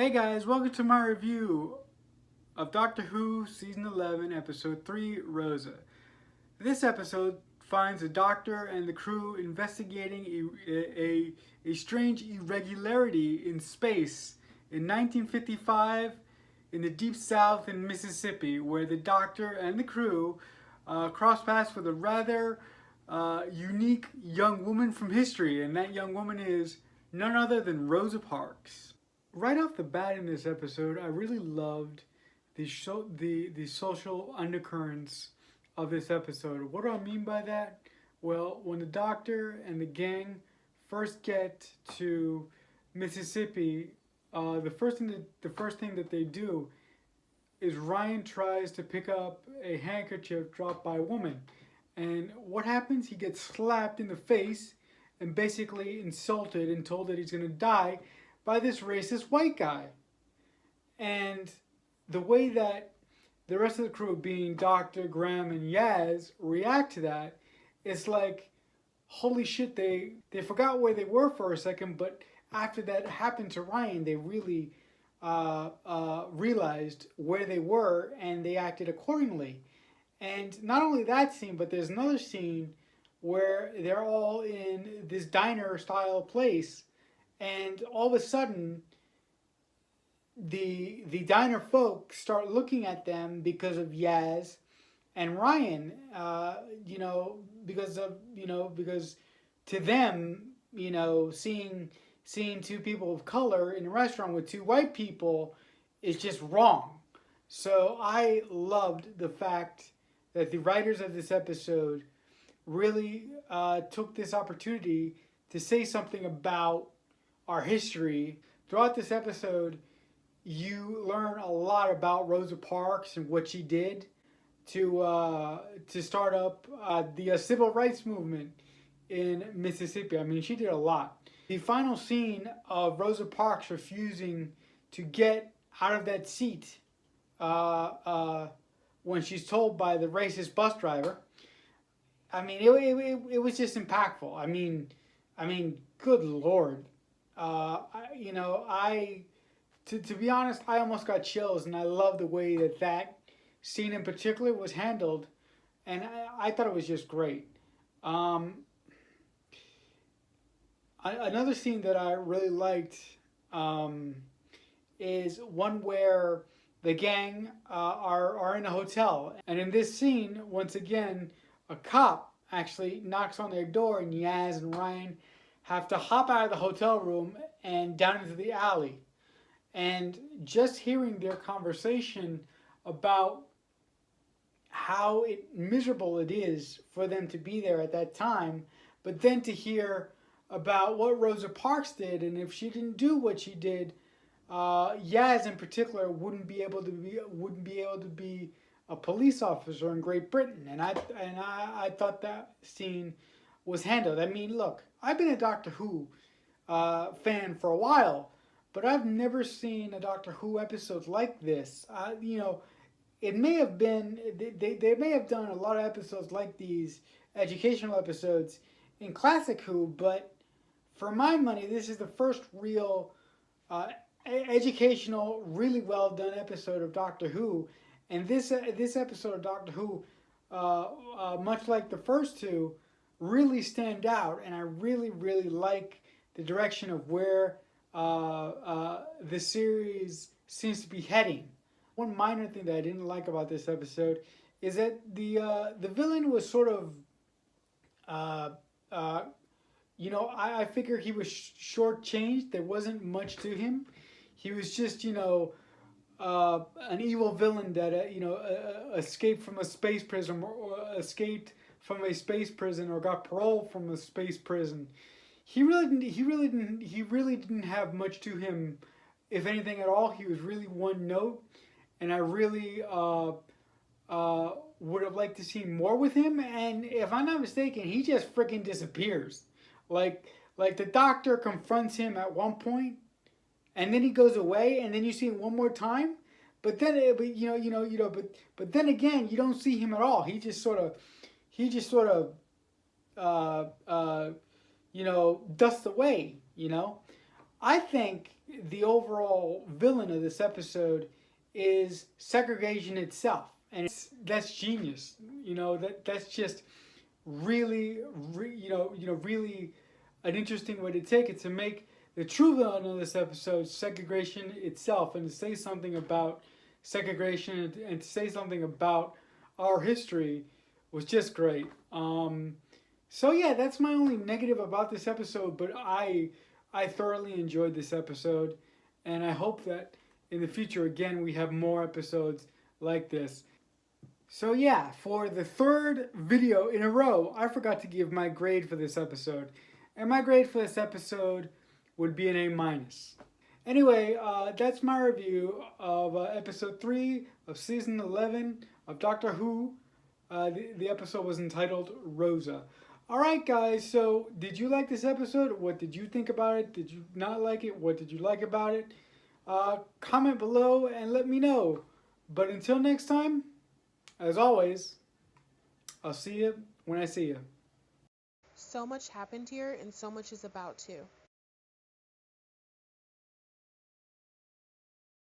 Hey guys, welcome to my review of Doctor Who Season 11, Episode 3, Rosa. This episode finds the Doctor and the crew investigating a strange irregularity in space in 1955 in the Deep South in Mississippi, where the Doctor and the crew cross paths with a rather unique young woman from history, and that young woman is none other than Rosa Parks. Right off the bat in this episode, I really loved the social undercurrents of this episode. What do I mean by that? Well, when the Doctor and the gang first get to Mississippi, the first thing that they do is Ryan tries to pick up a handkerchief dropped by a woman, and what happens? He gets slapped in the face and basically insulted and told that he's gonna die by this racist white guy. And the way that the rest of the crew, being Dr. Graham and Yaz, react to that, it's like, holy shit, they forgot where they were for a second, but after that happened to Ryan, they really realized where they were and they acted accordingly. And not only that scene, but there's another scene where they're all in this diner style place, and all of a sudden the diner folk start looking at them because of Yaz and Ryan. Because to them, seeing two people of color in a restaurant with two white people is just wrong. So I loved the fact that the writers of this episode really took this opportunity to say something about our history. Throughout this episode, you learn a lot about Rosa Parks and what she did to start up the civil rights movement in Mississippi. I mean, she did a lot. The final scene of Rosa Parks refusing to get out of that seat when she's told by the racist bus driver. I mean, it was just impactful. I mean, good Lord. To be honest, I almost got chills, and I love the way that scene in particular was handled, and I thought it was just great. Another scene that I really liked is one where the gang are in a hotel, and in this scene, once again, a cop actually knocks on their door, and Yaz and Ryan have to hop out of the hotel room and down into the alley. And just hearing their conversation about how miserable it is for them to be there at that time, but then to hear about what Rosa Parks did, and if she didn't do what she did, Yaz in particular wouldn't be able to be a police officer in Great Britain. And I thought that scene was handled. I mean, look, I've been a Doctor Who fan for a while, but I've never seen a Doctor Who episode like this. It may have been, they may have done a lot of episodes like these, educational episodes, in Classic Who, but for my money, this is the first real educational, really well done episode of Doctor Who. And this episode of Doctor Who, much like the first two, really stand out, and I really, really like the direction of where the series seems to be heading. One minor thing that I didn't like about this episode is that the villain was sort of, I figure he was shortchanged. There wasn't much to him. He was just, an evil villain that escaped from a space prison, or escaped from a space prison, or got parole from a space prison. He really didn't have much to him, if anything at all. He was really one note, and I really would have liked to see more with him. And if I'm not mistaken, he just freaking disappears. Like the Doctor confronts him at one point, and then he goes away, and then you see him one more time. But then, but then again, you don't see him at all. He just sort of dusts away. I think the overall villain of this episode is segregation itself, and that's genius. That's just really an interesting way to take it, to make the true villain of this episode segregation itself, and to say something about segregation and to say something about our history was just great. So yeah, that's my only negative about this episode, but I thoroughly enjoyed this episode, and I hope that in the future again we have more episodes like this. So yeah, for the third video in a row, I forgot to give my grade for this episode, and my grade for this episode would be an A minus. Anyway, that's my review of episode 3 of season 11 of Doctor Who. The episode was entitled Rosa. Alright guys, so did you like this episode? What did you think about it? Did you not like it? What did you like about it? Comment below and let me know. But until next time, as always, I'll see you when I see you. So much happened here and so much is about to.